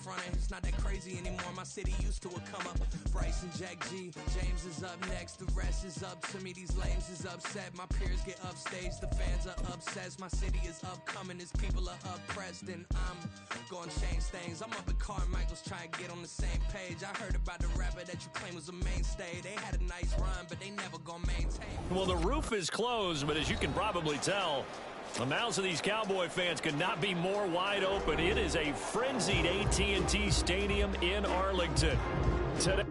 frontin', it's not that crazy anymore. My city used to a come up. Bryce and Jack G, James is up next. The rest is up to me. These lames is upset. My peers get upstage. The fans are obsessed. My city is upcoming. His people are oppressed, and I'm gonna change things. I'm up at Carmichael's trying to get on the same page. I heard about the rapper that you claim was a mainstay. They had a nice run, but they never gonna maintain. Well, the roof is closed, but as you can probably tell, the mouths of these Cowboy fans could not be more wide open. It is a frenzied AT&T Stadium in Arlington today.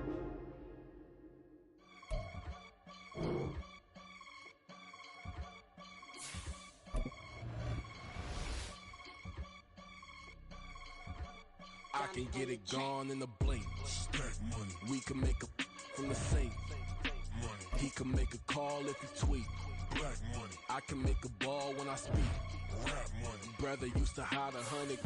I can get it gone in a blink. Stack money. We can make a from the sink. Money. He can make a call if he tweet. Black money. I can make a ball when I speak. Rap money. Brother used to hide 100.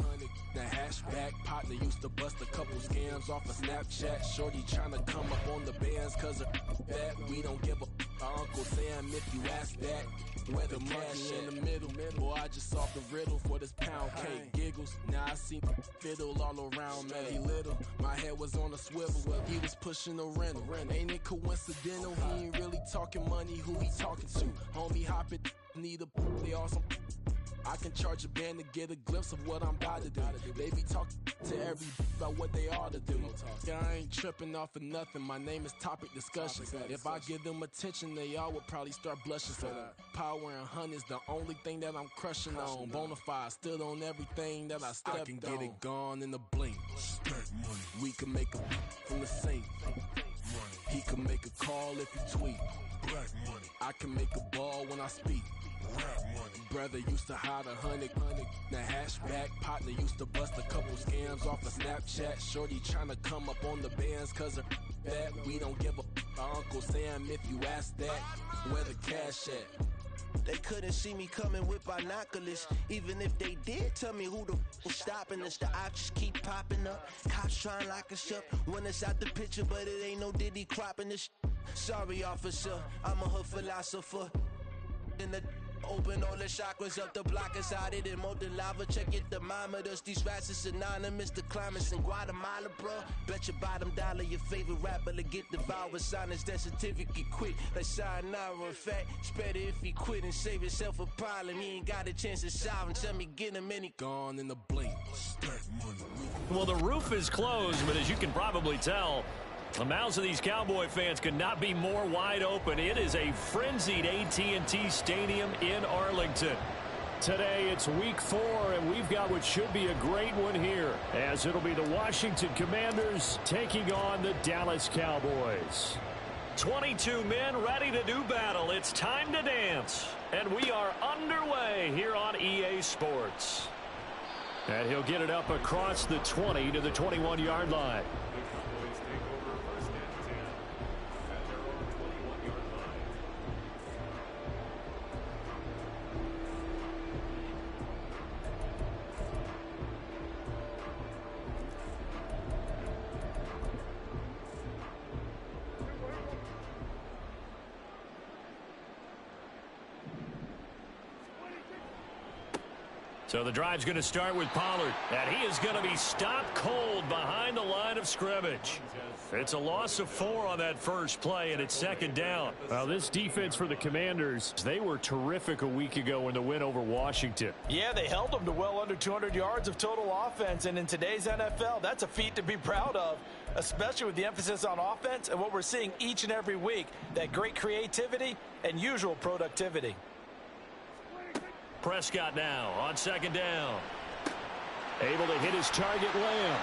The hashback partner used to bust a couple scams off of Snapchat. Shorty tryna come up on the bands cause of that. We don't give a Uncle Sam if you ask that. Where the money in the middle. Boy, I just solved the riddle for this pound cake. Giggles. Now I see fiddle all around me. He little. My head was on a swivel. He was pushing a rental. Ain't it coincidental? He ain't really talking money. Who he talking to? Homie hopping. Need a they awesome. I can charge a band to get a glimpse of what I'm about to do. They be talking to every about what they ought to do. Yeah, I ain't tripping off of nothing. My name is Topic Discussion. If I give them attention, they all would probably start blushing. So power and hunt is the only thing that I'm crushing on. Bonafide, stood on everything that I stepped on. I can get it gone in a blink. Stack money. We can make a from the sink. Money. He can make a call if he tweet. Black money. I can make a ball when I speak. Rap money. Brother used to hide 100. The hashback partner used to bust a couple scams off of Snapchat. Shorty tryna come up on the bands cause of that. We don't give a Uncle Sam if you ask that. Where the cash at? They couldn't see me coming with binoculars. Even if they did, tell me who the was stopping us. The options keep popping up. Cops trying to lock us up. When it's out the picture, but it ain't no Diddy cropping this. Sorry, officer, I'm a hood philosopher. In the open all the chakras up the block inside it and molten lava. Check your thermometers. These rats is synonymous. The climates in Guatemala, bro. Bet your bottom dollar your favorite rapper to get devoured. Sign his death certificate quick. Like sayonara. In fact, it's better if he quit and save himself a problem. He ain't got a chance to solve and tell me get him any gone in the blink. Stack money. Well, the roof is closed, but as you can probably tell, the mouths of these Cowboy fans could not be more wide open. It is a frenzied AT&T Stadium in Arlington. Today, it's week 4, and we've got what should be a great one here, as it'll be the Washington Commanders taking on the Dallas Cowboys. 22 men ready to do battle. It's time to dance, and we are underway here on EA Sports. And he'll get it up across the 20 to the 21-yard line. So the drive's going to start with Pollard, and he is going to be stopped cold behind the line of scrimmage. It's a loss of 4 on that first play, and it's second down. Well, this defense for the Commanders, they were terrific a week ago in the win over Washington. Yeah, they held them to well under 200 yards of total offense, and in today's NFL, that's a feat to be proud of, especially with the emphasis on offense and what we're seeing each and every week, that great creativity and usual productivity. Prescott now on second down. Able to hit his target, Lamb.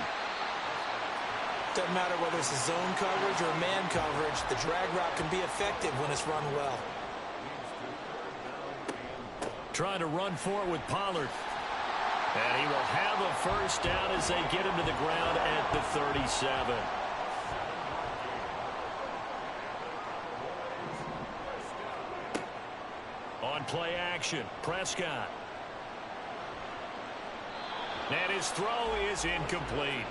Doesn't matter whether it's a zone coverage or man coverage, the drag route can be effective when it's run well. Trying to run for it with Pollard. And he will have a first down as they get him to the ground at the 37. On play action, Prescott. And his throw is incomplete.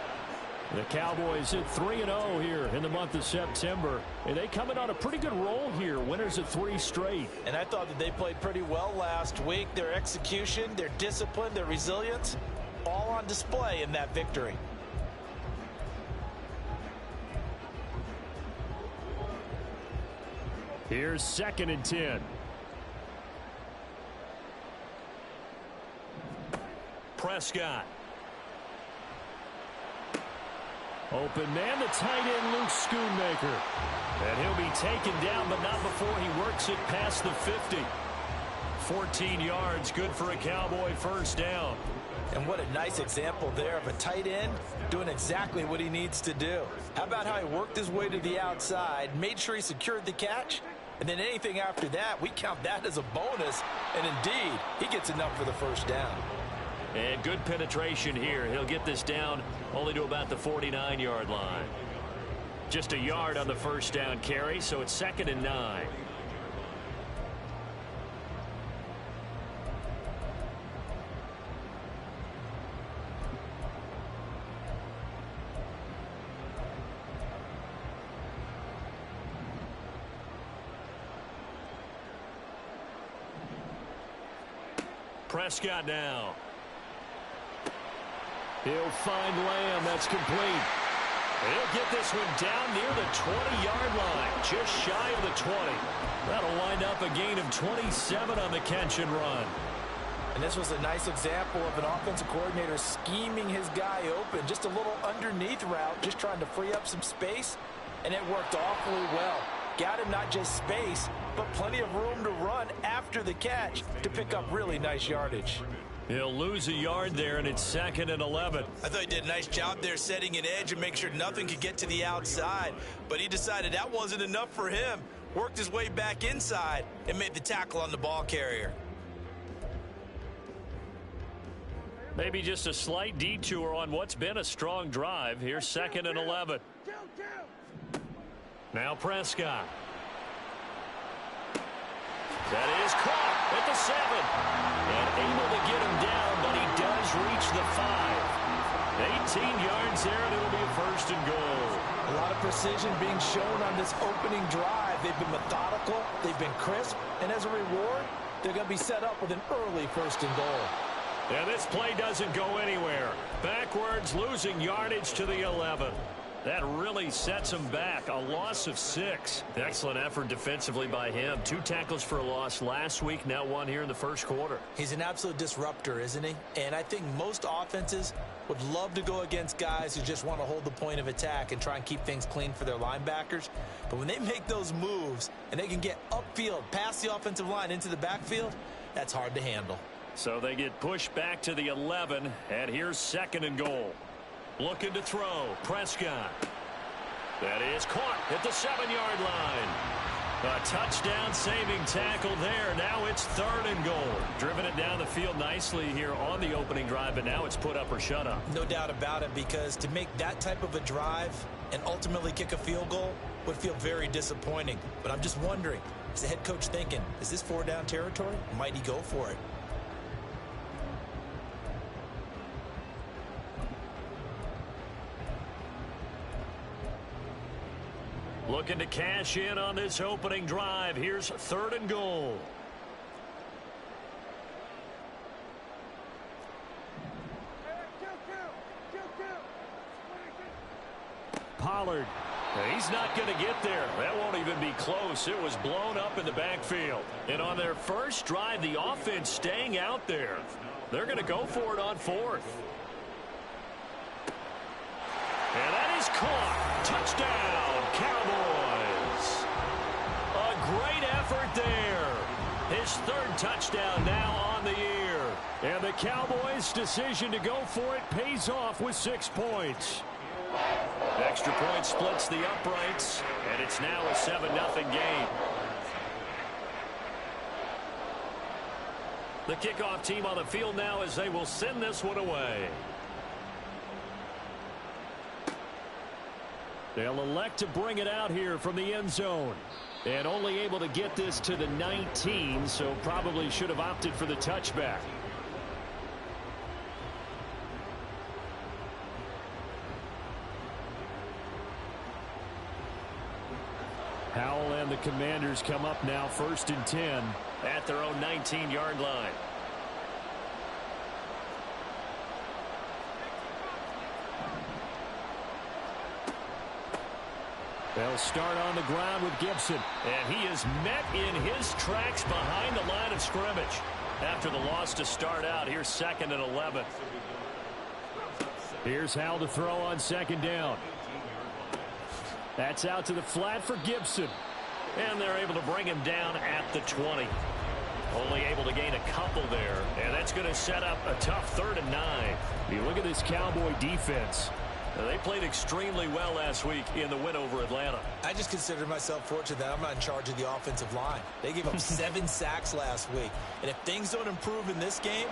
The Cowboys at 3-0 here in the month of September. And they come in on a pretty good roll here. Winners of 3 straight. And I thought that they played pretty well last week. Their execution, their discipline, their resilience, all on display in that victory. Here's 2nd and 10. Prescott. Open man, the tight end, Luke Schoonmaker. And he'll be taken down, but not before he works it past the 50. 14 yards, good for a Cowboy first down. And what a nice example there of a tight end doing exactly what he needs to do. How about how he worked his way to the outside, made sure he secured the catch, and then anything after that, we count that as a bonus. And indeed, he gets enough for the first down. And good penetration here. He'll get this down only to about the 49-yard line. Just a yard on the first down carry, so it's 2nd and 9. Prescott now. He'll find Lamb. That's complete. He'll get this one down near the 20-yard line, just shy of the 20. That'll wind up a gain of 27 on the catch and run. And this was a nice example of an offensive coordinator scheming his guy open. Just a little underneath route, just trying to free up some space, and it worked awfully well. Got him not just space, but plenty of room to run after the catch to pick up really nice yardage. He'll lose a yard there, and it's 2nd and 11. I thought he did a nice job there setting an edge and make sure nothing could get to the outside. But he decided that wasn't enough for him. Worked his way back inside and made the tackle on the ball carrier. Maybe just a slight detour on what's been a strong drive. Here's 2nd and 11. Now Prescott. That is caught at the 7. And able to get him down, but he does reach the 5. 18 yards there, and it'll be a 1st and goal. A lot of precision being shown on this opening drive. They've been methodical, they've been crisp, and as a reward, they're going to be set up with an early 1st and goal. And this play doesn't go anywhere. Backwards, losing yardage to the 11. That really sets him back. A loss of 6. Excellent effort defensively by him. 2 tackles for a loss last week, now 1 here in the first quarter. He's an absolute disruptor, isn't he? And I think most offenses would love to go against guys who just want to hold the point of attack and try and keep things clean for their linebackers. But when they make those moves and they can get upfield, past the offensive line into the backfield, that's hard to handle. So they get pushed back to the 11, and here's 2nd and goal. Looking to throw. Prescott. That is caught at the 7-yard line. A touchdown saving tackle there. Now it's 3rd and goal. Driven it down the field nicely here on the opening drive, but now it's put up or shut up. No doubt about it, because to make that type of a drive and ultimately kick a field goal would feel very disappointing. But I'm just wondering, is the head coach thinking, is this 4-down territory? Might he go for it? Looking to cash in on this opening drive. Here's 3rd and goal. Pollard. He's not going to get there. That won't even be close. It was blown up in the backfield. And on their first drive, the offense staying out there. They're going to go for it on 4th. And that is caught. Touchdown, Cowboys. A great effort there. His 3rd touchdown now on the year. And the Cowboys' decision to go for it pays off with 6 points. Extra point splits the uprights, and it's now a 7-0 game. The kickoff team on the field now as they will send this one away. They'll elect to bring it out here from the end zone. And only able to get this to the 19, so probably should have opted for the touchback. Howell and the Commanders come up now 1st and 10. At their own 19-yard line. They'll start on the ground with Gibson. And he is met in his tracks behind the line of scrimmage. After the loss to start out, here's 2nd and 11. Here's Howell to throw on 2nd down. That's out to the flat for Gibson. And they're able to bring him down at the 20. Only able to gain a couple there. And that's going to set up a tough 3rd and 9. You look at this Cowboy defense. They played extremely well last week in the win over Atlanta. I just consider myself fortunate that I'm not in charge of the offensive line. They gave up 7 sacks last week. And if things don't improve in this game,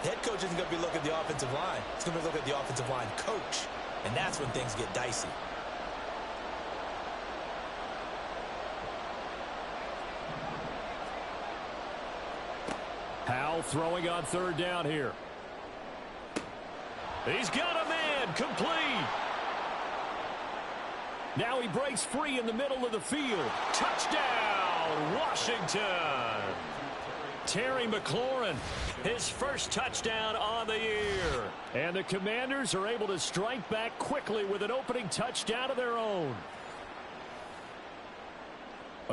the head coach isn't going to be looking at the offensive line. He's going to be looking at the offensive line coach. And that's when things get dicey. Howell throwing on 3rd down here. He's got a man, complete. Now he breaks free in the middle of the field. Touchdown, Washington. Terry McLaurin, his first touchdown on the year. And the Commanders are able to strike back quickly with an opening touchdown of their own.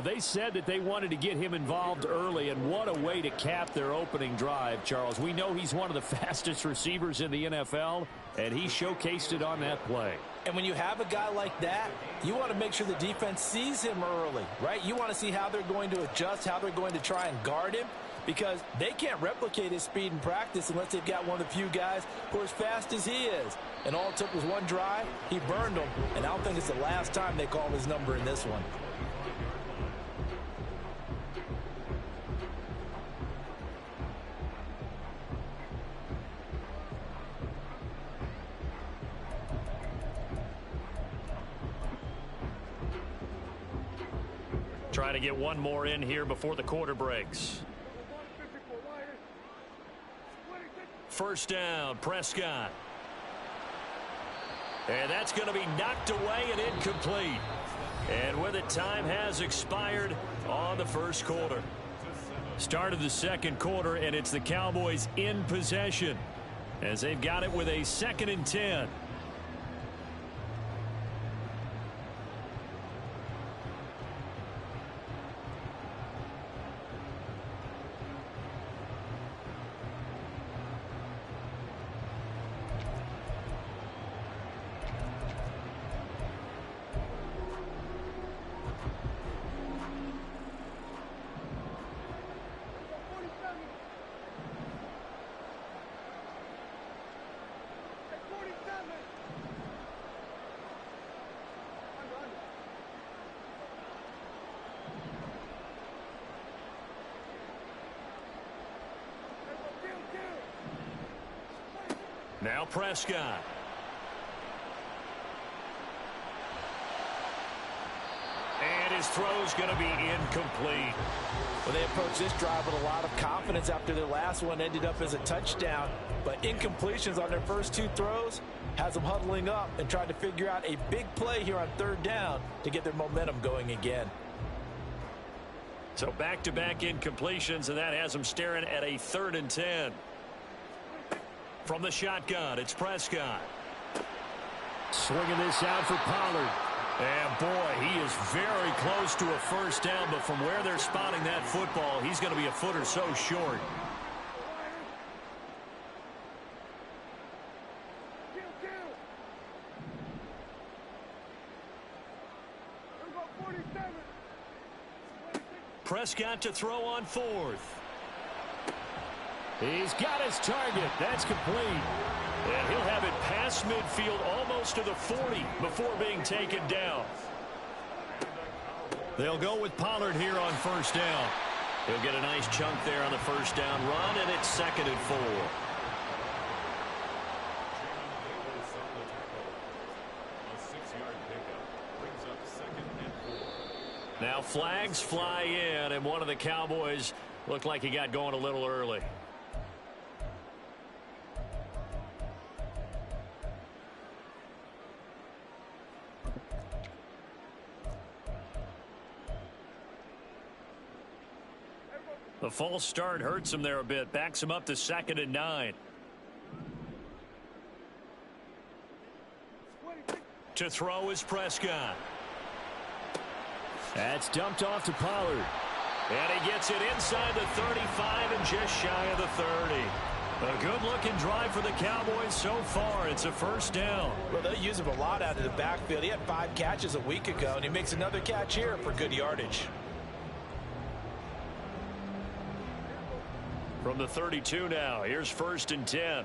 They said that they wanted to get him involved early, and what a way to cap their opening drive, Charles. We know he's one of the fastest receivers in the NFL, and he showcased it on that play. And when you have a guy like that, you want to make sure the defense sees him early, right? You want to see how they're going to adjust, how they're going to try and guard him, because they can't replicate his speed in practice unless they've got one of the few guys who are as fast as he is. And all it took was one drive. He burned them, and I don't think it's the last time they call his number in this one. Trying to get one more in here before the quarter breaks. 1st down, Prescott. And that's going to be knocked away and incomplete. And with it, time has expired on the 1st quarter. Start of the 2nd quarter, and it's the Cowboys in possession as they've got it with a 2nd and 10. Now Prescott. And his throw's going to be incomplete. Well, they approached this drive with a lot of confidence after their last one ended up as a touchdown. But incompletions on their first 2 throws has them huddling up and trying to figure out a big play here on 3rd down to get their momentum going again. So back-to-back incompletions, and that has them staring at a 3rd and 10. From the shotgun, it's Prescott. Swinging this out for Pollard. And boy, he is very close to a 1st down, but from where they're spotting that football, he's going to be a foot or so short. Prescott to throw on 4th. He's got his target. That's complete. And he'll have it past midfield almost to the 40 before being taken down. They'll go with Pollard here on 1st down. He'll get a nice chunk there on the 1st down run, and it's 2nd and 4. Now flags fly in, and one of the Cowboys looked like he got going a little early. The false start hurts him there a bit. Backs him up to 2nd and 9. To throw is Prescott. That's dumped off to Pollard. And he gets it inside the 35 and just shy of the 30. A good-looking drive for the Cowboys so far. It's a first down. Well, they'll use him a lot out of the backfield. He had 5 catches a week ago, and he makes another catch here for good yardage. From the 32 now, here's 1st and 10.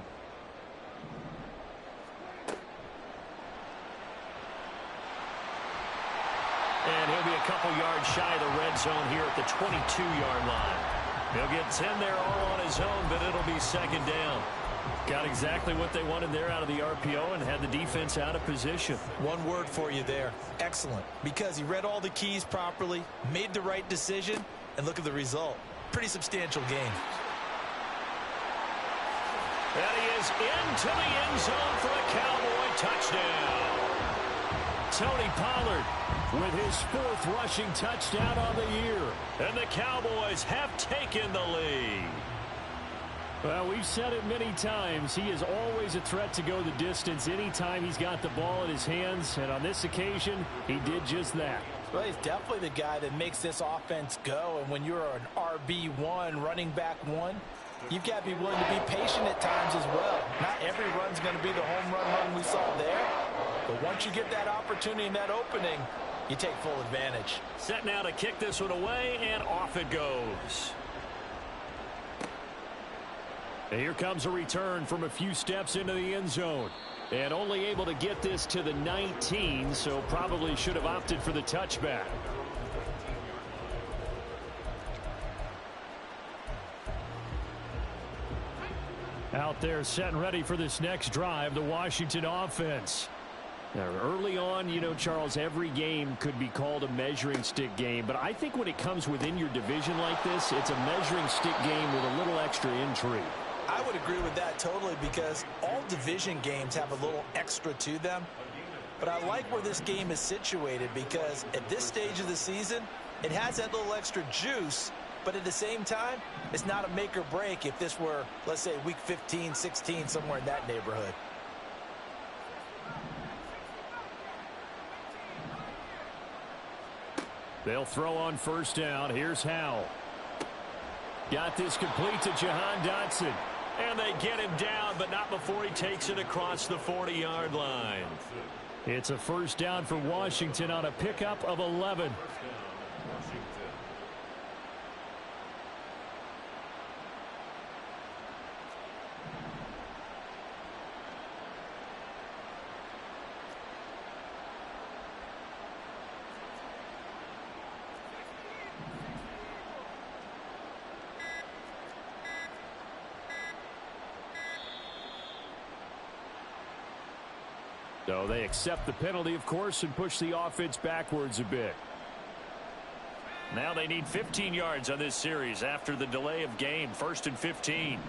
And he'll be a couple yards shy of the red zone here at the 22-yard line. He'll get 10 there all on his own, but it'll be 2nd down. Got exactly what they wanted there out of the RPO and had the defense out of position. One word for you there. Excellent. Because he read all the keys properly, made the right decision, and look at the result. Pretty substantial game. And he is into the end zone for a Cowboy touchdown. Tony Pollard with his 4th rushing touchdown on the year. And the Cowboys have taken the lead. Well, we've said it many times. He is always a threat to go the distance anytime he's got the ball in his hands. And on this occasion, he did just that. Well, he's definitely the guy that makes this offense go. And when you're an RB1, running back 1, you've got to be willing to be patient at times as well. Not every run's going to be the home run we saw there. But once you get that opportunity and that opening, you take full advantage. Set now to kick this one away, and off it goes. And here comes a return from a few steps into the end zone. And only able to get this to the 19, so probably should have opted for the touchback. Out there set and ready for this next drive, the Washington offense. Now, early on, you know, Charles, every game could be called a measuring stick game. But I think when it comes within your division like this, it's a measuring stick game with a little extra intrigue. I would agree with that totally because all division games have a little extra to them. But I like where this game is situated because at this stage of the season, it has that little extra juice. But at the same time, it's not a make or break if this were, let's say, week 15, 16, somewhere in that neighborhood. They'll throw on 1st down. Here's Howell. Got this complete to Jahan Dotson. And they get him down, but not before he takes it across the 40-yard line. It's a 1st down for Washington on a pickup of 11. So they accept the penalty, of course, and push the offense backwards a bit. Now they need 15 yards on this series after the delay of game. 1st and 15.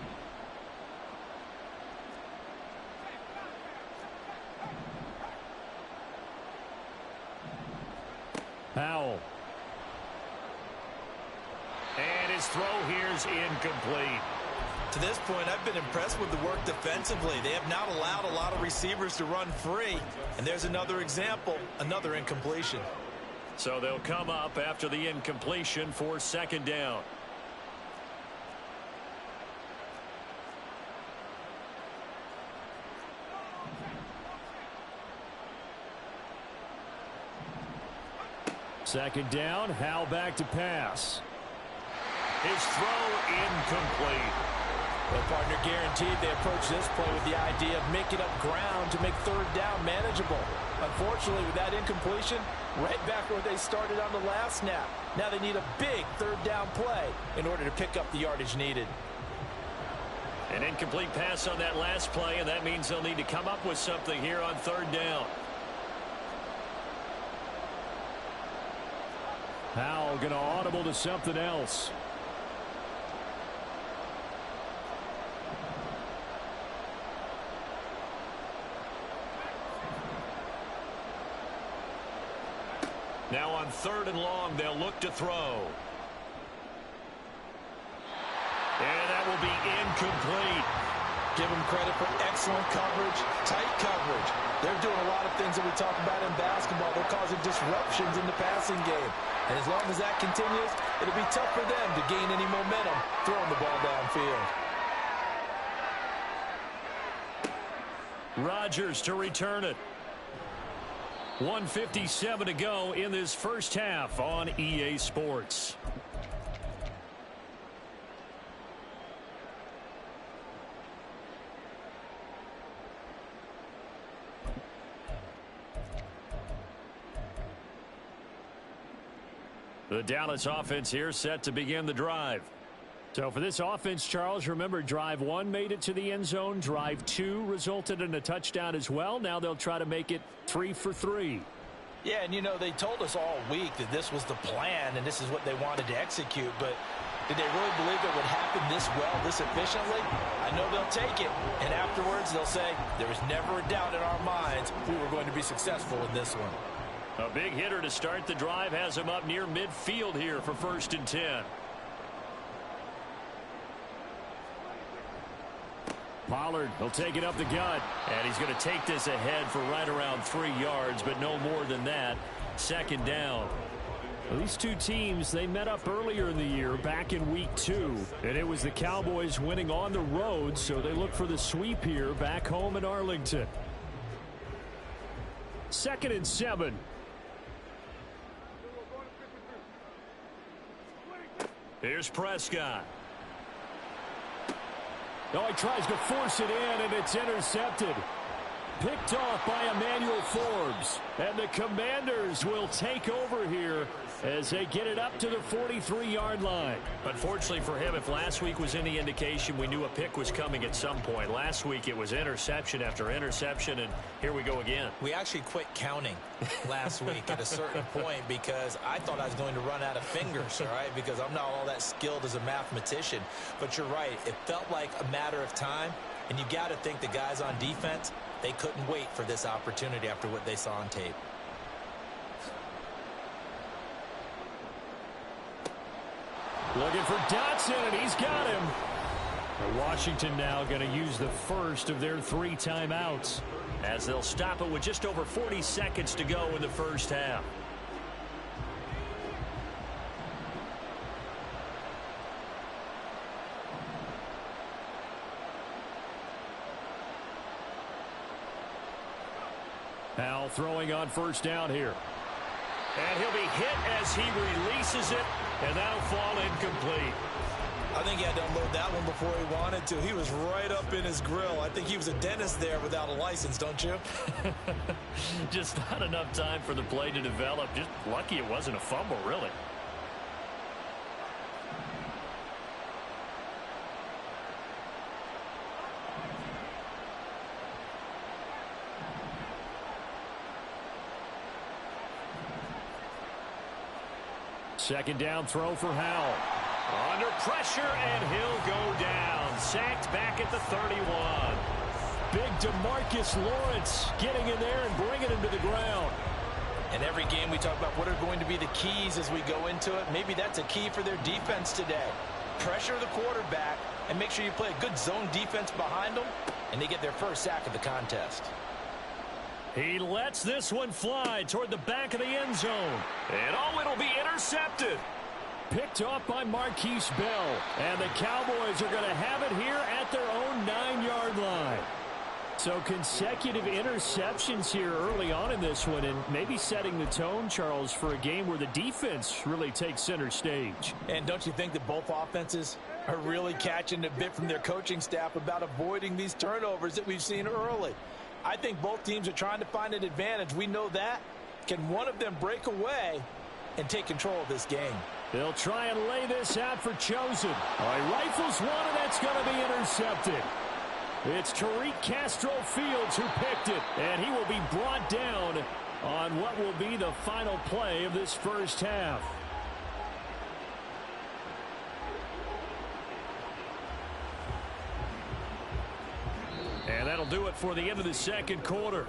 Powell. And his throw here's incomplete. To this point, I've been impressed with the work defensively. They have not allowed a lot of receivers to run free. And there's another example, another incompletion. So they'll come up after the incompletion for 2nd down. Second down, Howell back to pass. His throw incomplete. Well, partner, guaranteed they approach this play with the idea of making up ground to make 3rd down manageable. Unfortunately, with that incompletion, right back where they started on the last snap. Now they need a big 3rd down play in order to pick up the yardage needed. An incomplete pass on that last play, and that means they'll need to come up with something here on 3rd down. Howell going to audible to something else. Now on 3rd and long, they'll look to throw. And that will be incomplete. Give them credit for excellent coverage, tight coverage. They're doing a lot of things that we talk about in basketball. They're causing disruptions in the passing game. And as long as that continues, it'll be tough for them to gain any momentum throwing the ball downfield. Rodgers to return it. 1:57 to go in this first half on EA Sports. The Dallas offense here set to begin the drive. So for this offense, Charles, remember drive 1 made it to the end zone. Drive 2 resulted in a touchdown as well. Now they'll try to make it 3 for 3. Yeah, and you know, they told us all week that this was the plan and this is what they wanted to execute, but did they really believe it would happen this well, this efficiently? I know they'll take it, and afterwards they'll say, there was never a doubt in our minds we were going to be successful in this one. A big hitter to start the drive has him up near midfield here for 1st and 10. Pollard will take it up the gut, and he's going to take this ahead for right around 3 yards, but no more than that. 2nd down. Well, these two teams, they met up earlier in the year, back in week 2, and it was the Cowboys winning on the road, so they look for the sweep here back home in Arlington. 2nd and 7. Here's Prescott. Oh, he tries to force it in, and it's intercepted. Picked off by Emmanuel Forbes. And the Commanders will take over here as they get it up to the 43-yard line. Unfortunately for him, if last week was any indication, we knew a pick was coming at some point. Last week it was interception after interception, and here we go again. We actually quit counting last week at a certain point because I thought I was going to run out of fingers, all right, because I'm not all that skilled as a mathematician. But you're right. It felt like a matter of time, and you got to think the guys on defense, they couldn't wait for this opportunity after what they saw on tape. Looking for Dotson, and he's got him. Washington now going to use the first of their 3 timeouts as they'll stop it with just over 40 seconds to go in the first half. Now throwing on 1st down here. And he'll be hit as he releases it, and that'll fall incomplete. I think he had to unload that one before he wanted to. He was right up in his grill. I think he was a dentist there without a license, don't you? Just not enough time for the play to develop. Just lucky it wasn't a fumble, really. Second down throw for Howell. Under pressure, and he'll go down. Sacked back at the 31. Big DeMarcus Lawrence getting in there and bringing him to the ground. And every game we talk about what are going to be the keys as we go into it. Maybe that's a key for their defense today. Pressure the quarterback and make sure you play a good zone defense behind them, and they get their first sack of the contest. He lets this one fly toward the back of the end zone. And oh, it'll be intercepted. Picked off by Marquise Bell. And the Cowboys are going to have it here at their own 9-yard line. So consecutive interceptions here early on in this one, and maybe setting the tone, Charles, for a game where the defense really takes center stage. And don't you think that both offenses are really catching a bit from their coaching staff about avoiding these turnovers that we've seen early? I think both teams are trying to find an advantage. We know that. Can one of them break away and take control of this game? They'll try and lay this out for Chosen. All right, rifles one, and that's going to be intercepted. It's Tariq Castro-Fields who picked it, and he will be brought down on what will be the final play of this first half. And that'll do it for the end of the second quarter.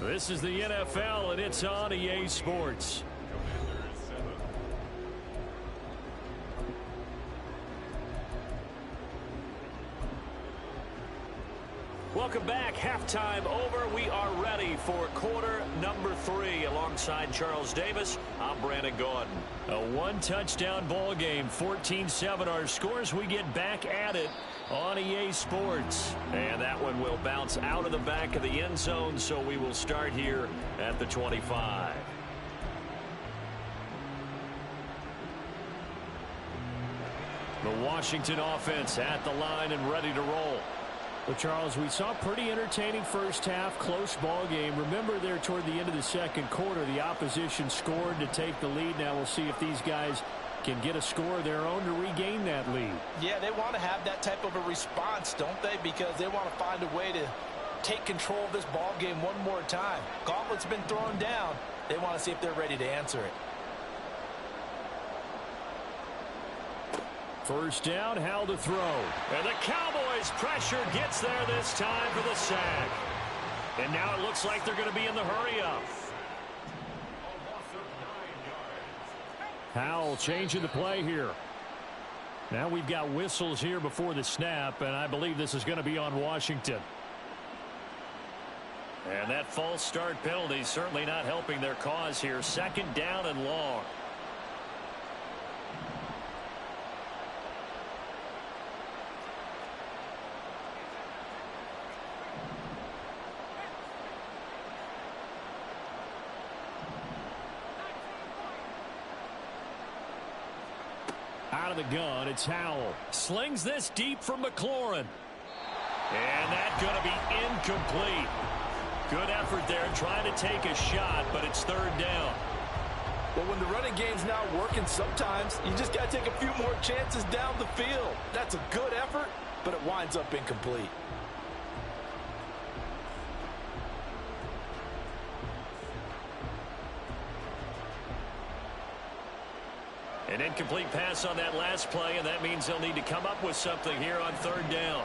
This is the NFL, and it's on EA Sports. Welcome welcome back. Halftime over. We are ready for quarter number 3. Alongside Charles Davis, I'm Brandon Gaudin. A one-touchdown ball game, 14-7 our scores. We get back at it on EA Sports. And that one will bounce out of the back of the end zone, so we will start here at the 25. The Washington offense at the line and ready to roll. Well, Charles, we saw a pretty entertaining first half, close ball game. Remember there toward the end of the second quarter, the opposition scored to take the lead. Now we'll see if these guys can get a score of their own to regain that lead. Yeah, they want to have that type of a response, don't they? Because they want to find a way to take control of this ball game one more time. Gauntlet's been thrown down. They want to see if they're ready to answer it. First down, Howell to throw. And the Cowboys pressure gets there this time for the sack. And now it looks like they're going to be in the hurry-up. Howell changing the play here. Now we've got whistles here before the snap, and I believe this is going to be on Washington. And that false start penalty certainly not helping their cause here. Second down and long. Out of the gun, it's Howell. Slings this deep from McLaurin. And that's going to be incomplete. Good effort there trying to take a shot, but it's third down. Well, when the running game's not working, sometimes you just got to take a few more chances down the field. That's a good effort, but it winds up incomplete. An incomplete pass on that last play, and that means they'll need to come up with something here on third down.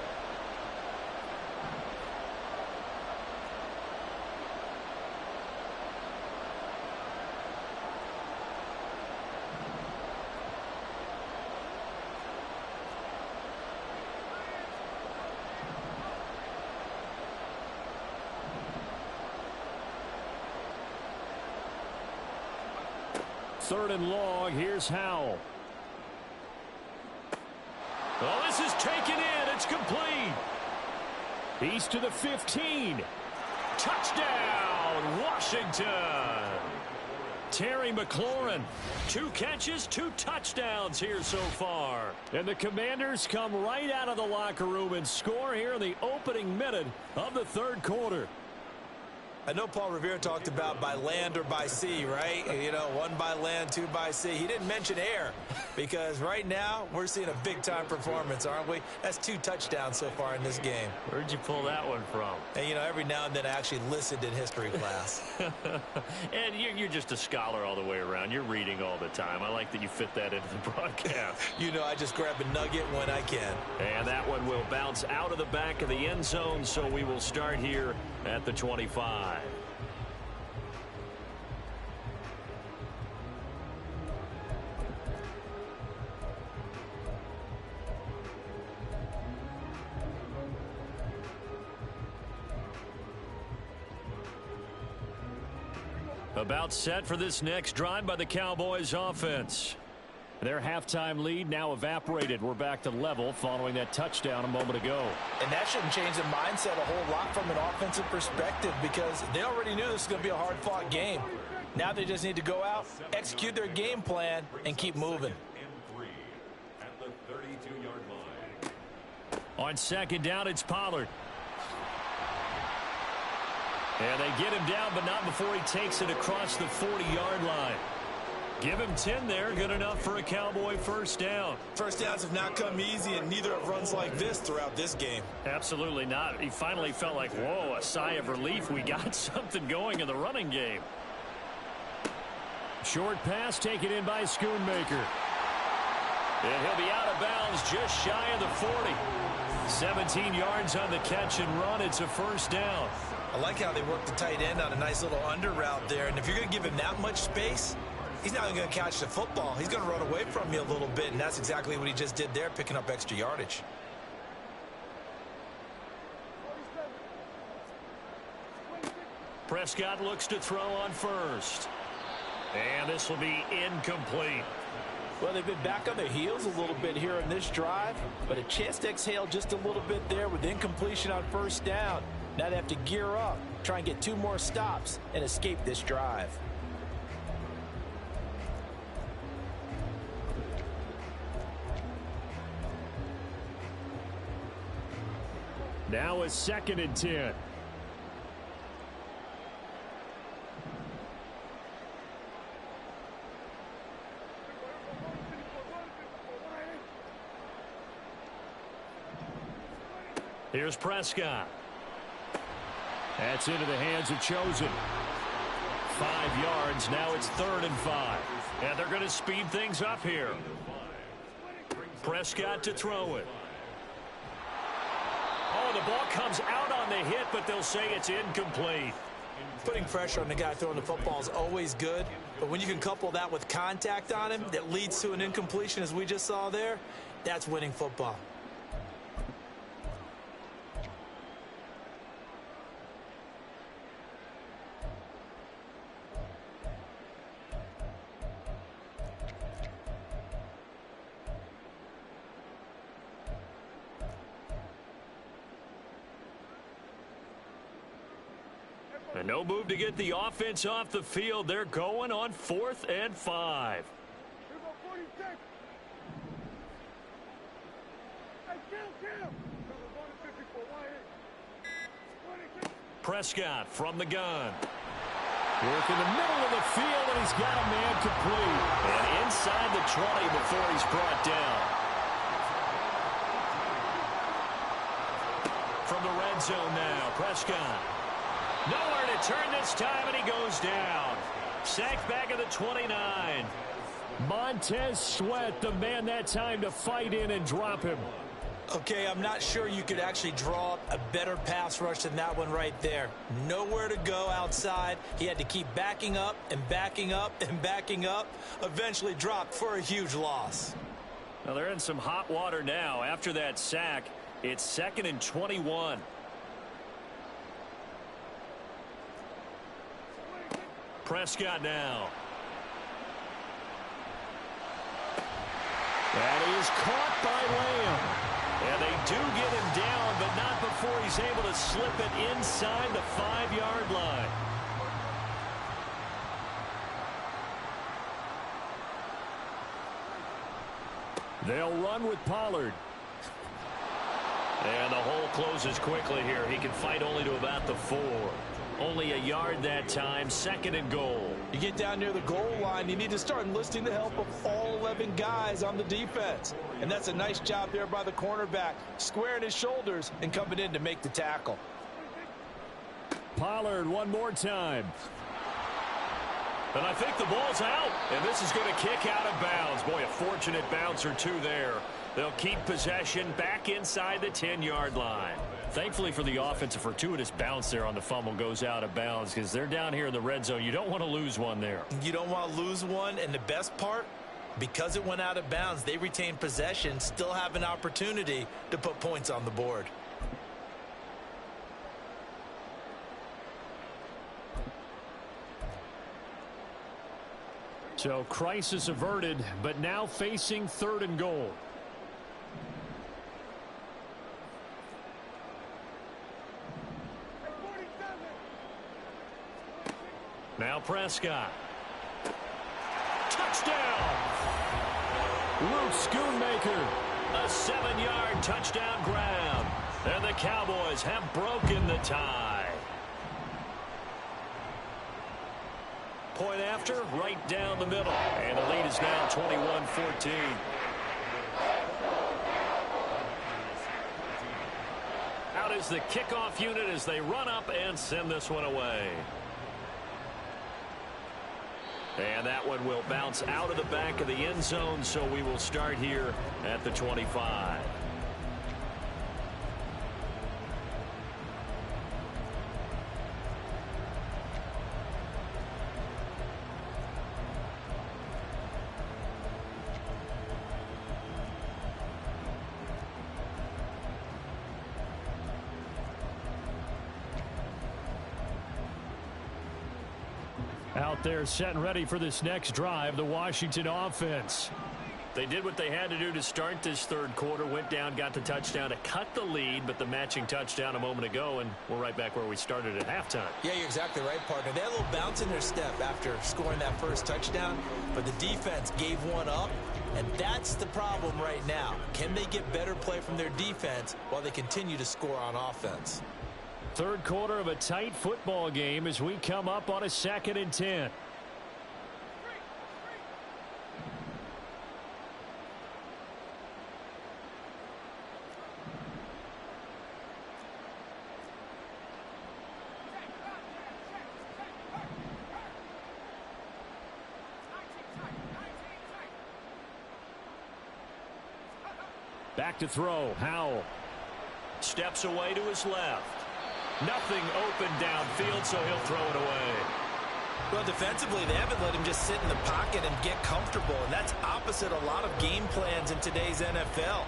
Third and long, here's Howell. Oh, this is taken in. It's complete. He's to the 15. Touchdown, Washington. Terry McLaurin, 2 catches, 2 touchdowns here so far. And the Commanders come right out of the locker room and score here in the opening minute of the third quarter. I know Paul Revere talked about by land or by sea, right? You know, 1 by land, 2 by sea. He didn't mention air because right now we're seeing a big-time performance, aren't we? That's 2 touchdowns so far in this game. Where'd you pull that one from? And, you know, every now and then I actually listened in history class. And you're just a scholar all the way around. You're reading all the time. I like that you fit that into the broadcast. You know, I just grab a nugget when I can. And that one will bounce out of the back of the end zone, so we will start here at the 25. About set for this next drive by the Cowboys offense. Their halftime lead now evaporated. We're back to level following that touchdown a moment ago. And that shouldn't change the mindset a whole lot from an offensive perspective because they already knew this was going to be a hard-fought game. Now they just need to go out, execute their game plan, and keep moving. On second down, it's Pollard. And they get him down, but not before he takes it across the 40-yard line. Give him 10 there, good enough for a Cowboy first down. First downs have not come easy, and neither have runs like this throughout this game. Absolutely not. He finally felt like, whoa, a sigh of relief. We got something going in the running game. Short pass taken in by Schoonmaker. And he'll be out of bounds just shy of the 40. 17 yards on the catch and run. It's a first down. I like how they work the tight end on a nice little under route there. And if you're going to give him that much space, he's not going to catch the football. He's going to run away from you a little bit, and that's exactly what he just did there, picking up extra yardage. Prescott looks to throw on first. And this will be incomplete. Well, they've been back on their heels a little bit here in this drive, but a chance to exhale just a little bit there with incompletion on first down. Now they have to gear up, try and get 2 more stops, and escape this drive. Now a 2nd and 10. Here's Prescott. That's into the hands of Chosen. 5 yards. Now it's 3rd and 5. And they're going to speed things up here. Prescott to throw it. Oh, the ball comes out on the hit, but they'll say it's incomplete. Putting pressure on the guy throwing the football is always good, but when you can couple that with contact on him that leads to an incompletion, as we just saw there, that's winning football. And no move to get the offense off the field. They're going on 4th and 5. Prescott from the gun. Work in the middle of the field, and he's got a man complete. And inside the 20 before he's brought down. From the red zone now, Prescott. Nowhere to turn this time, and he goes down. Sacked back at the 29. Montez Sweat, the man that time to fight in and drop him. Okay, I'm not sure you could actually draw up a better pass rush than that one right there. Nowhere to go outside. He had to keep backing up and backing up and backing up. Eventually dropped for a huge loss. Well, they're in some hot water now. After that sack, it's 2nd and 21. Prescott now. And he is caught by Lamb. And they do get him down, but not before he's able to slip it inside the 5-yard line. They'll run with Pollard. And the hole closes quickly here. He can fight only to about the 4. Only a yard that time, 2nd and goal. You get down near the goal line, you need to start enlisting the help of all 11 guys on the defense. And that's a nice job there by the cornerback, squaring his shoulders and coming in to make the tackle. Pollard one more time. And I think the ball's out. And this is going to kick out of bounds. Boy, a fortunate bounce or two there. They'll keep possession back inside the 10-yard line. Thankfully for the offense, a fortuitous bounce there on the fumble goes out of bounds because they're down here in the red zone. You don't want to lose one there. You don't want to lose one, and the best part, because it went out of bounds, they retain possession, still have an opportunity to put points on the board. So crisis averted, but now facing 3rd and goal. Now Prescott. Touchdown! Luke Schoonmaker. A 7-yard touchdown grab. And the Cowboys have broken the tie. Point after, right down the middle. And the lead is now 21-14. Out is the kickoff unit as they run up and send this one away. And that one will bounce out of the back of the end zone, so we will start here at the 25. Out there set and ready for this next drive, the Washington offense. They did what they had to do to start this third quarter, went down, got the touchdown to cut the lead, but the matching touchdown a moment ago, and we're right back where we started at halftime. Yeah, you're exactly right, partner. They had a little bounce in their step after scoring that first touchdown, but the defense gave one up, and that's the problem right now. Can they get better play from their defense while they continue to score on offense? Third quarter of a tight football game as we come up on a 2nd and 10. Back to throw. Howell steps away to his left. Nothing open downfield, so he'll throw it away. Well, defensively, they haven't let him just sit in the pocket and get comfortable, and that's opposite a lot of game plans in today's NFL.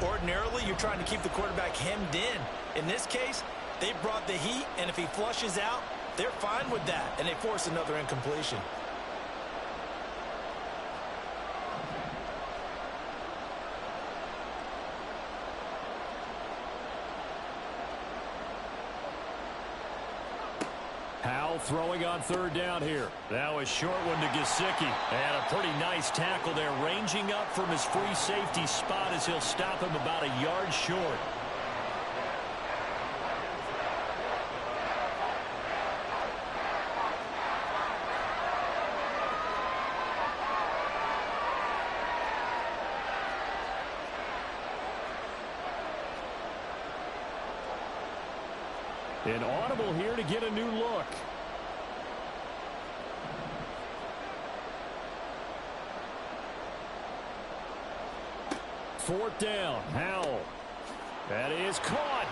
Ordinarily, you're trying to keep the quarterback hemmed in. In this case, they brought the heat, and if he flushes out, they're fine with that, and they force another incompletion. Howell throwing on third down here. That was short one to Gesicki. And a pretty nice tackle there, ranging up from his free safety spot as he'll stop him about a yard short. An audible here to get a new look. Fourth down, Howell. That is caught.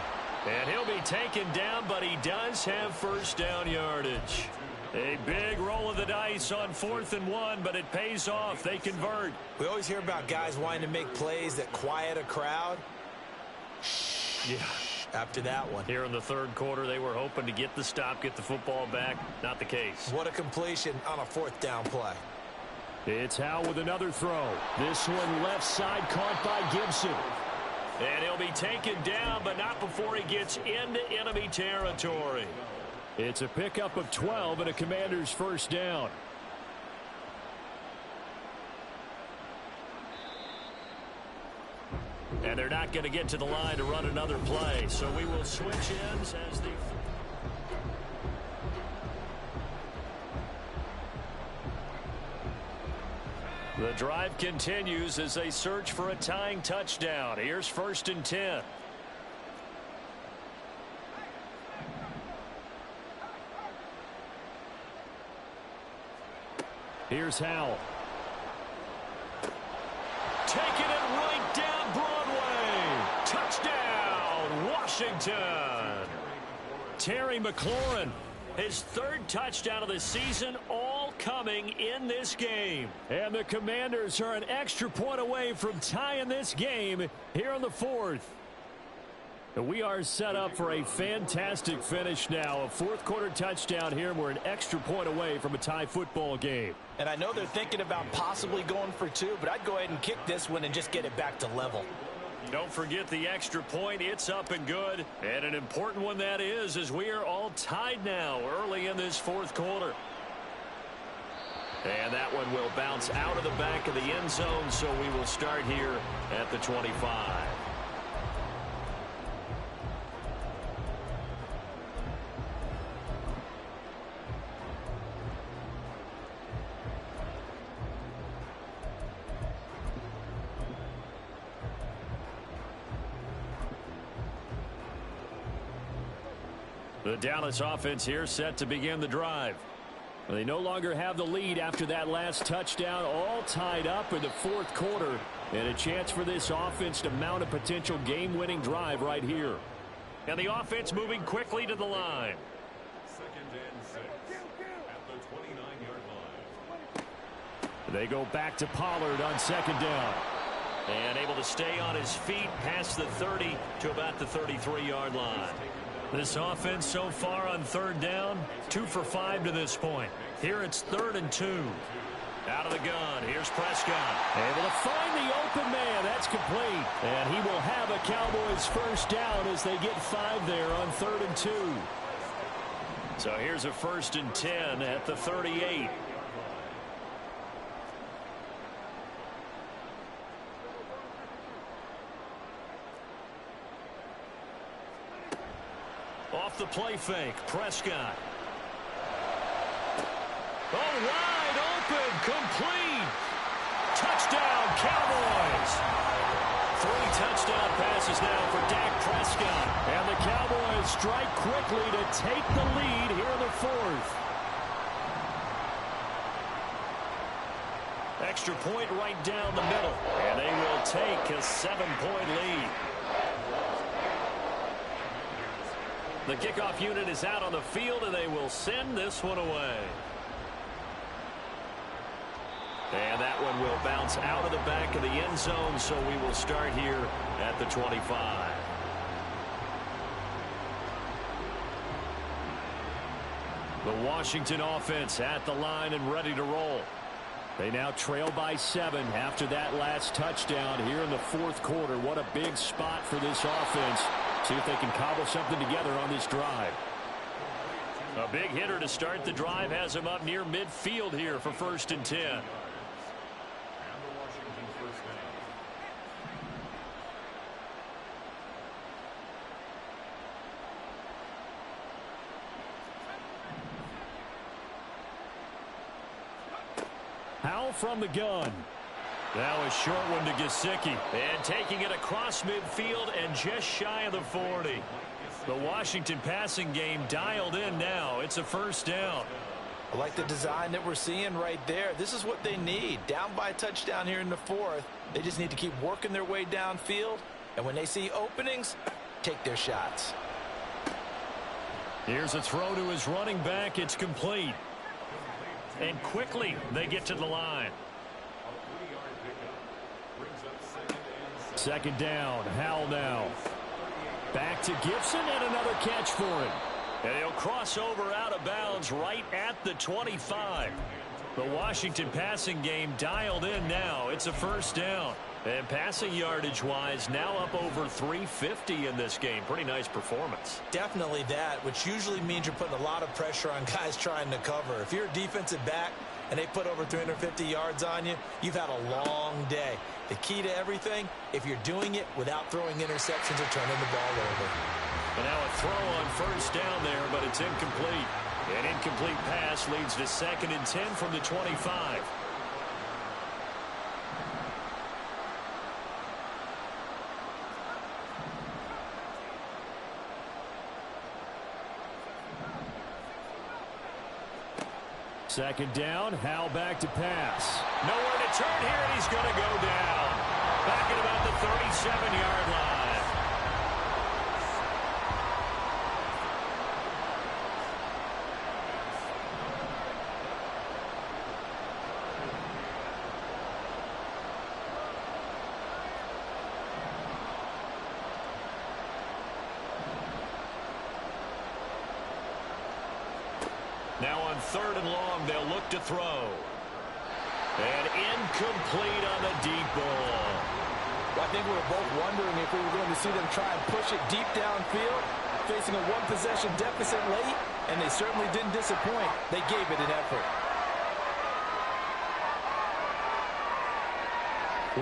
And he'll be taken down, but he does have first down yardage. A big roll of the dice on 4th and 1, but it pays off. They convert. We always hear about guys wanting to make plays that quiet a crowd. Yeah. After that one. Here in the third quarter, they were hoping to get the stop, get the football back. Not the case. What a completion on a 4th down play. It's Howell with another throw. This one left side caught by Gibson. And he'll be taken down, but not before he gets into enemy territory. It's a pickup of 12 and a Commander's first down. And they're not going to get to the line to run another play. So we will switch ends as the drive continues as they search for a tying touchdown. Here's 1st and 10. Here's Howell. Taking it right down Broadway. Touchdown, Washington. Terry McLaurin. His 3rd touchdown of the season, all coming in this game. And the Commanders are an extra point away from tying this game here in the 4th. We are set up for a fantastic finish now. A 4th quarter touchdown here. We're an extra point away from a tie football game. And I know they're thinking about possibly going for 2, but I'd go ahead and kick this one and just get it back to level. Don't forget the extra point. It's up and good. And an important one that is, as we are all tied now early in this 4th quarter. And that one will bounce out of the back of the end zone, so we will start here at the 25. The Dallas offense here set to begin the drive. They no longer have the lead after that last touchdown, all tied up in the 4th quarter, and a chance for this offense to mount a potential game-winning drive right here. And the offense moving quickly to the line. 2nd and 6 at the 29-yard line. They go back to Pollard on 2nd down. And able to stay on his feet past the 30 to about the 33-yard line. This offense so far on 3rd down, 2 for 5 to this point. Here it's 3rd and 2. Out of the gun, here's Prescott. Able to find the open man. That's complete. And he will have a Cowboys first down as they get 5 there on 3rd and 2. So here's a 1st and 10 at the 38. Off the play fake, Prescott. Oh, wide open, complete. Touchdown, Cowboys. 3 touchdown passes now for Dak Prescott. And the Cowboys strike quickly to take the lead here in the 4th. Extra point right down the middle. And they will take a 7-point lead. The kickoff unit is out on the field, and they will send this one away. And that one will bounce out of the back of the end zone, so we will start here at the 25. The Washington offense at the line and ready to roll. They now trail by 7 after that last touchdown here in the 4th quarter. What a big spot for this offense. See if they can cobble something together on this drive. A big hitter to start the drive has him up near midfield here for 1st and 10. Howell from the gun. Now a short one to Gesicki. And taking it across midfield and just shy of the 40. The Washington passing game dialed in now. It's a 1st down. I like the design that we're seeing right there. This is what they need. Down by a touchdown here in the 4th. They just need to keep working their way downfield. And when they see openings, take their shots. Here's a throw to his running back. It's complete. And quickly they get to the line. 2nd down. Howell now. Back to Gibson and another catch for him. And he'll cross over out of bounds right at the 25. The Washington passing game dialed in now. It's a 1st down. And passing yardage-wise, now up over 350 in this game. Pretty nice performance. Definitely that, which usually means you're putting a lot of pressure on guys trying to cover. If you're a defensive back and they put over 350 yards on you, you've had a long day. The key to everything, if you're doing it without throwing interceptions or turning the ball over. And now a throw on 1st down there, but it's incomplete. An incomplete pass leads to 2nd and 10 from the 25. Second down, Howell back to pass. Nowhere to turn here, and he's going to go down. Back at about the 37-yard line. Now on 3rd and long, they'll look to throw. And incomplete on the deep ball. I think we were both wondering if we were going to see them try and push it deep downfield, facing a 1-possession deficit late, and they certainly didn't disappoint. They gave it an effort.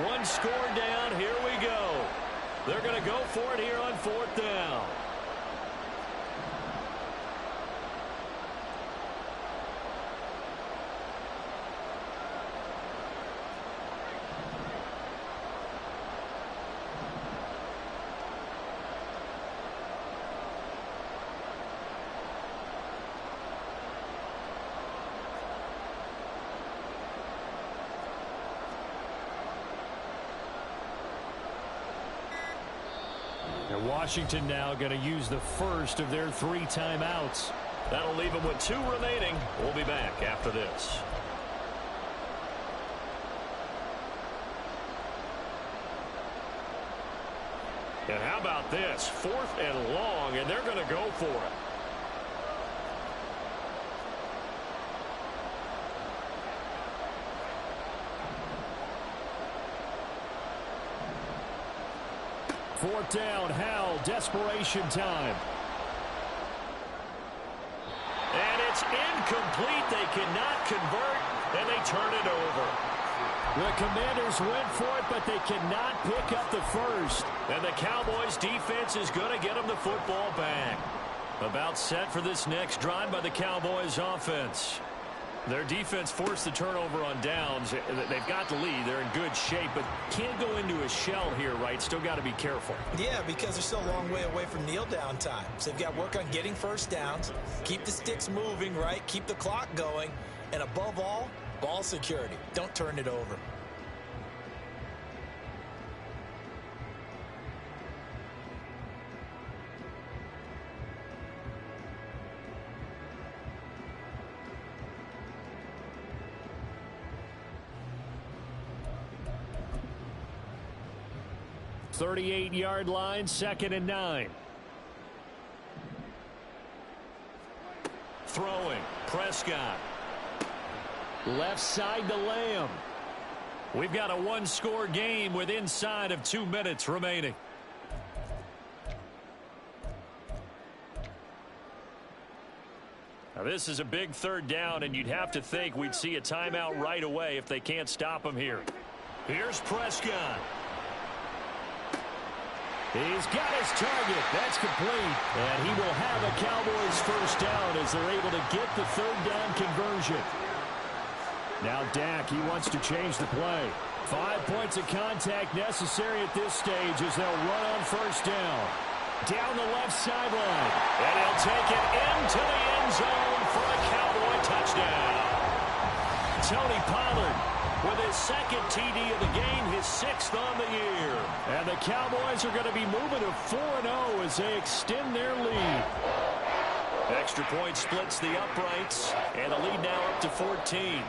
One score down, here we go. They're going to go for it here on 4th down. And Washington now going to use the first of their 3 timeouts. That'll leave them with 2 remaining. We'll be back after this. And how about this? 4th and long, and they're going to go for it. 4th down. Howell, desperation time. And it's incomplete. They cannot convert, and they turn it over. The Commanders went for it, but they cannot pick up the first. And the Cowboys' defense is going to get them the football back. About set for this next drive by the Cowboys' offense. Their defense forced the turnover on downs. They've got the lead. They're in good shape, but can't go into a shell here, right? Still got to be careful. Yeah, because they're still a long way away from kneel down time. So they've got to work on getting first downs, keep the sticks moving, right? Keep the clock going. And above all, ball security. Don't turn it over. .38-yard line, 2nd and 9. Throwing, Prescott. Left side to Lamb. We've got a one-score game with inside of 2 minutes remaining. Now this is a big 3rd down, and you'd have to think we'd see a timeout right away if they can't stop him here. Here's Prescott. He's got his target. That's complete. And he will have a Cowboys first down as they're able to get the 3rd down conversion. Now Dak, he wants to change the play. 5 points of contact necessary at this stage as they'll run on first down. Down the left sideline. And he'll take it into the end zone for a Cowboy touchdown. Tony Pollard with his 2nd TD of the game, his 6th on the year. And the Cowboys are going to be moving to 4-0 as they extend their lead. Extra point splits the uprights, and the lead now up to 14.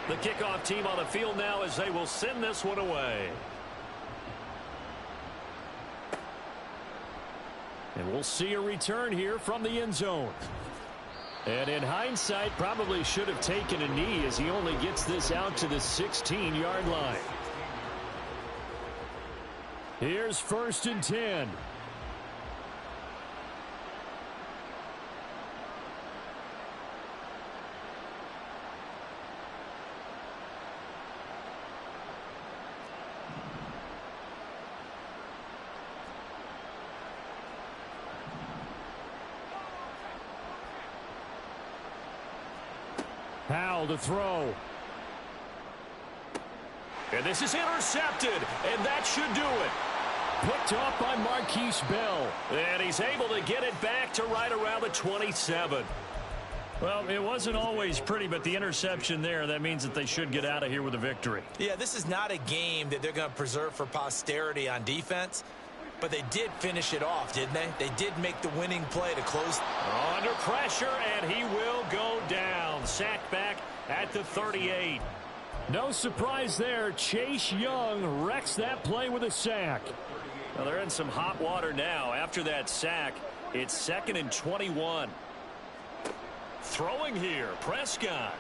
The kickoff team on the field now as they will send this one away. And we'll see a return here from the end zone. And in hindsight, probably should have taken a knee as he only gets this out to the 16-yard line. Here's 1st and 10. Howell to throw. And this is intercepted, and that should do it. Picked off by Marquise Bell. And he's able to get it back to right around the 27. Well, it wasn't always pretty, but the interception there, that means that they should get out of here with a victory. Yeah, this is not a game that they're going to preserve for posterity on defense. But they did finish it off, didn't they? They did make the winning play to close. Under pressure, and he will go down. Sacked back at the 38. No surprise there. Chase Young wrecks that play with a sack. Well, they're in some hot water now. After that sack, it's 2nd and 21. Throwing here, Prescott.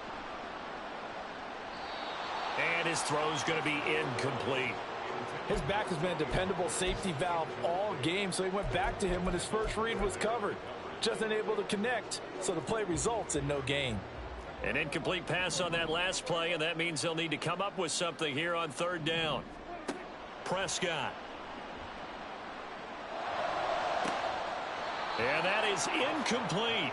And his throw's going to be incomplete. His back has been a dependable safety valve all game, so he went back to him when his first read was covered. Just unable to connect, so the play results in no gain. An incomplete pass on that last play, and that means they'll need to come up with something here on 3rd down. Prescott. And that is incomplete.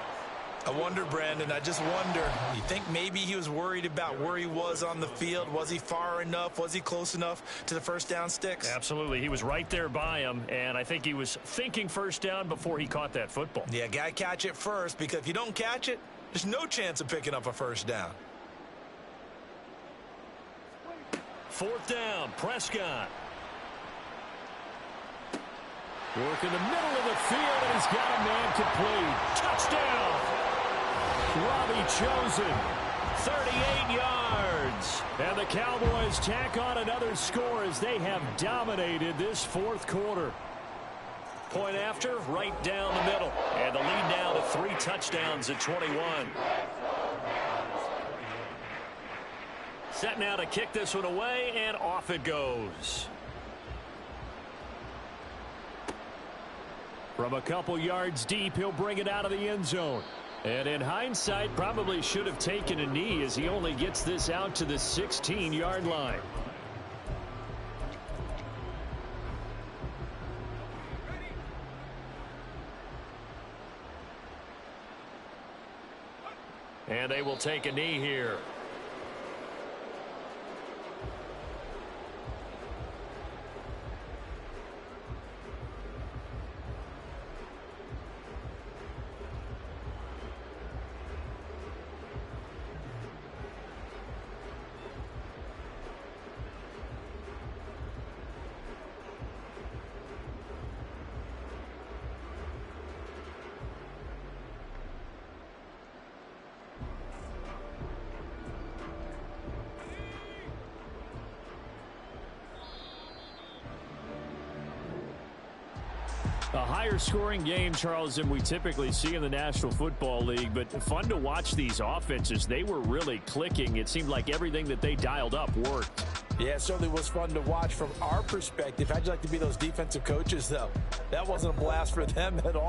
I wonder, Brandon, I just wonder, you think maybe he was worried about where he was on the field? Was he far enough? Was he close enough to the first down sticks? Absolutely. He was right there by him, and I think he was thinking first down before he caught that football. Yeah, got to catch it first, because if you don't catch it, there's no chance of picking up a first down. 4th down, Prescott. Work in the middle of the field, and he's got a man complete. Touchdown! Robbie Chosen, 38 yards. And the Cowboys tack on another score as they have dominated this 4th quarter. Point after, right down the middle. And the lead now to 3 touchdowns at 21. Set now to kick this one away, and off it goes. From a couple yards deep, he'll bring it out of the end zone. And in hindsight, probably should have taken a knee as he only gets this out to the 16-yard line. And they will take a knee here. A higher scoring game, Charles, than we typically see in the National Football League, but fun to watch these offenses. They were really clicking. It seemed like everything that they dialed up worked. Yeah, it certainly was fun to watch from our perspective. How'd you like to be those defensive coaches, though? That wasn't a blast for them at all.